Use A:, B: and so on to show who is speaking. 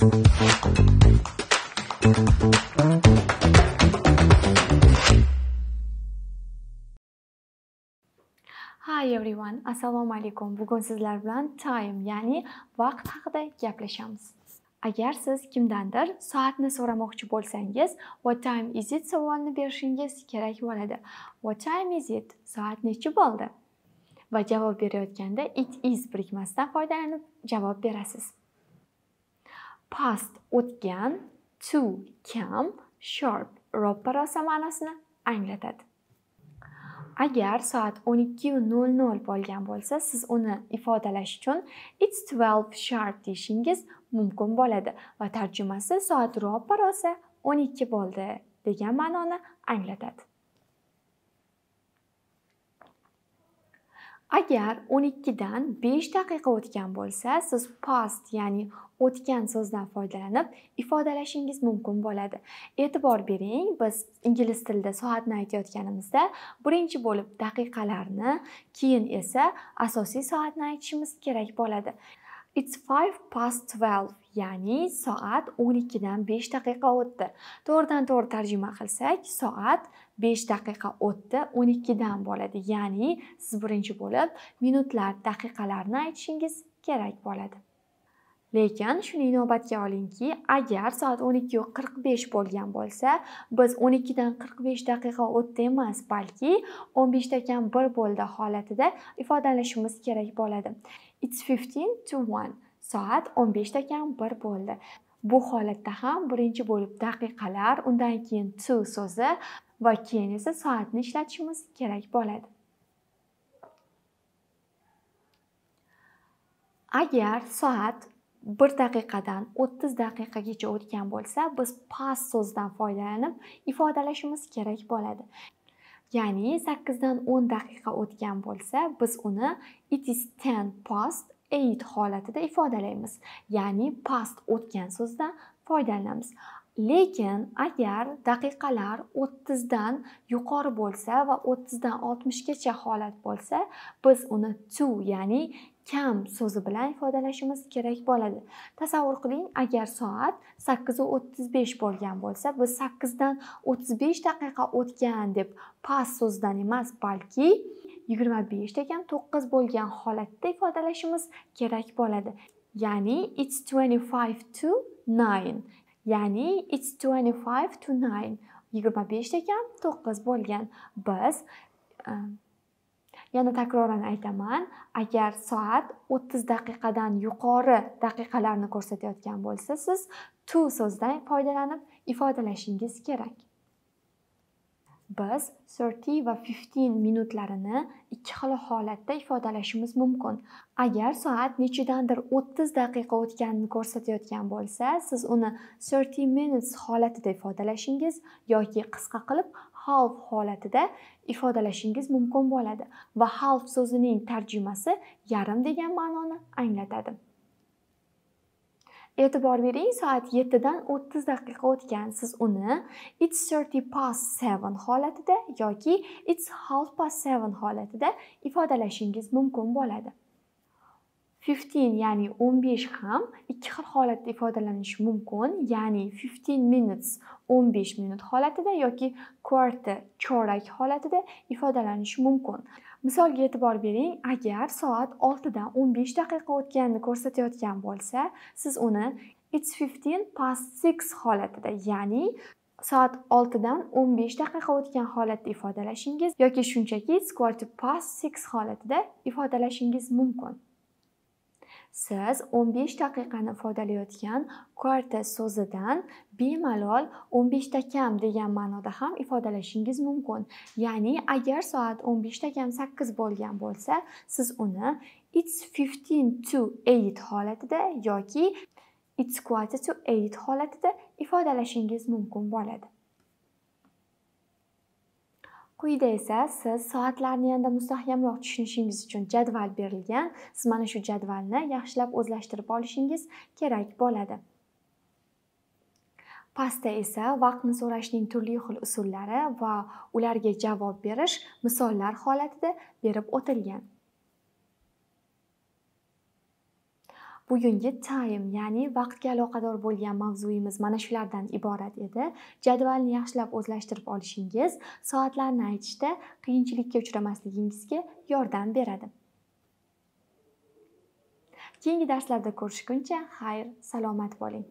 A: Hi everyone, assalomu alaykum. Bugun sizlar bilan time, ya'ni vaqt haqida gaplashamiz. Agar siz kimdandir soatni so'ramoqchi bo'lsangiz, what time is it savolini berishingiz kerak bo'ladi. What time is it? Soat nechi bo'ldi? Va javob berayotganda it is birikmasidan foydalanib javob berasiz. Past o'tgan, to kam, sharp ro'ppa rosa ma'nosini anglatadi. Agar soat 12:00 bo'lgan bo'lsa, siz uni ifodalash uchun it's 12 sharp deyishingiz mumkin bo'ladi va tarjimasi soat ro'ppa rosa 12 bo'ldi degan ma'noni anglatadi. Agar 12 dan 5 daqiqa o'tgan bo'lsa, siz past, ya'ni o'tgan so'zdan foydalanib ifodalashingiz mumkin bo'ladi. E'tibor bering, biz ingliz tilida soatni aytayotganimizda birinchi bo'lib daqiqalarni, keyin esa asosiy soatni aytishimiz kerak bo'ladi. It's 5:12, ya'ni soat 12 dan 5 daqiqa o'tdi. To'g'ridan-to'g'ri tarjima qilsak, soat 5 daqiqa o'tdi 12 dan bo'ladi. Ya'ni siz birinchi bo'lib minutlar, daqiqalarni aytishingiz kerak bo'ladi. Lekin shuni inobatga olingki, agar soat 12:45 bo'lgan bo'lsa, biz 12 dan 45 daqiqa o'tdi emas, balki 15 da kam 1 bo'ldi holatida ifodalashimiz kerak bo'ladi. It's 15 to 1. Soat 15 da kam 1 bo'ldi. Bu holatda ham birinchi bo'lib daqiqalar, undan keyin to so'zi va keyin esa soatni ishlatishimiz kerak bo'ladi. Agar soat 1 daqiqadan 30 daqiqagacha o'tgan bo'lsa, biz past so'zidan foydalanib ifodalashimiz kerak bo'ladi. Ya'ni 8 dan 10 daqiqa o'tgan bo'lsa, biz uni it is 10 past 8 holatida ifodalaymiz. Ya'ni past o'tgan so'zdan foydalanamiz. Lekin agar daqiqalar 30 dan yuqori bo'lsa va 30 dan 60 gacha holat bo'lsa, biz uni to, ya'ni kam so'zi bilan ifodalashimiz kerak bo'ladi. Tasavvur qiling, agar soat 8:35 bo'lgan bo'lsa, biz 8 dan 35 daqiqa o'tgan deb past so'zdan emas, balki 25 da kam 9 bo'lgan holatda ifodalashimiz kerak bo'ladi. Ya'ni it's 25 to 9. Ya'ni it's 25 to 9. 25 da kam 9 bo'lgan. Biz yana takroran aytaman, agar soat 30 daqiqadan yuqori daqiqalarni ko'rsatayotgan bo'lsa, siz to so'zdan foydalanib ifodalashingiz kerak. Biz 30 va 15 minutlarini ikki xil holatda ifodalashimiz mumkin. Agar soat nechidandir 30 daqiqa o'tganini ko'rsatayotgan bo'lsa, siz uni 30 minutes holatida ifodalashingiz yoki qisqa qilib half holatida ifodalashingiz mumkin bo'ladi va half so'zining tarjimasi yarim degan ma'noni anglatadi. E'tibor bering, soat 7 dan 30 daqiqa o'tgan. Siz uni it's 30 past 7 holatida yoki it's half past 7 holatida ifodalashingiz mumkin bo'ladi. 15, ya'ni 15 ham ikki xil holatda ifodalanishi mumkin. Ya'ni 15 minutes 15 minut holatida yoki quarter chorak holatida ifodalanishi mumkin. Misolga e'tibor bering, agar soat 6 dan 15 daqiqa o'tganini ko'rsatayotgan bo'lsa, siz uni it's 15 past 6 holatida, ya'ni soat 6 dan 15 daqiqa o'tgan holatda ifodalashingiz yoki shunchaki it's quarter past 6 holatida ifodalashingiz mumkin. Siz 15 daqiqani ifodalayotgan quarter so'zidan bemalol 15 da kam degan ma'noda ham ifodalashingiz mumkin. Ya'ni agar soat 15 da kam 8 bo'lgan bo'lsa, siz uni it's 15 to 8 holatida yoki it's quarter to 8 holatida ifodalashingiz mumkin bo'ladi. Quyida esa siz soatlarni yanada mustahkamroq tushunishingiz uchun jadval berilgan. Siz mana shu jadvalni yaxshilab o'zlashtirib olishingiz kerak bo'ladi. Pastda esa vaqtni so'rashning turli xil usullari va ularga javob berish misollar holatida berib o'tilgan. Bugungi time, ya'ni vaqtga aloqador bo'lgan mavzuyimiz mana shulardan iborat edi. Jadvalni yaxshilab o'zlashtirib olishingiz soatlarni aytishda qiyinchilikka uchramasligingizga yordam beradi. Keyingi darslarda ko'rishguncha xayr, salomat bo'ling.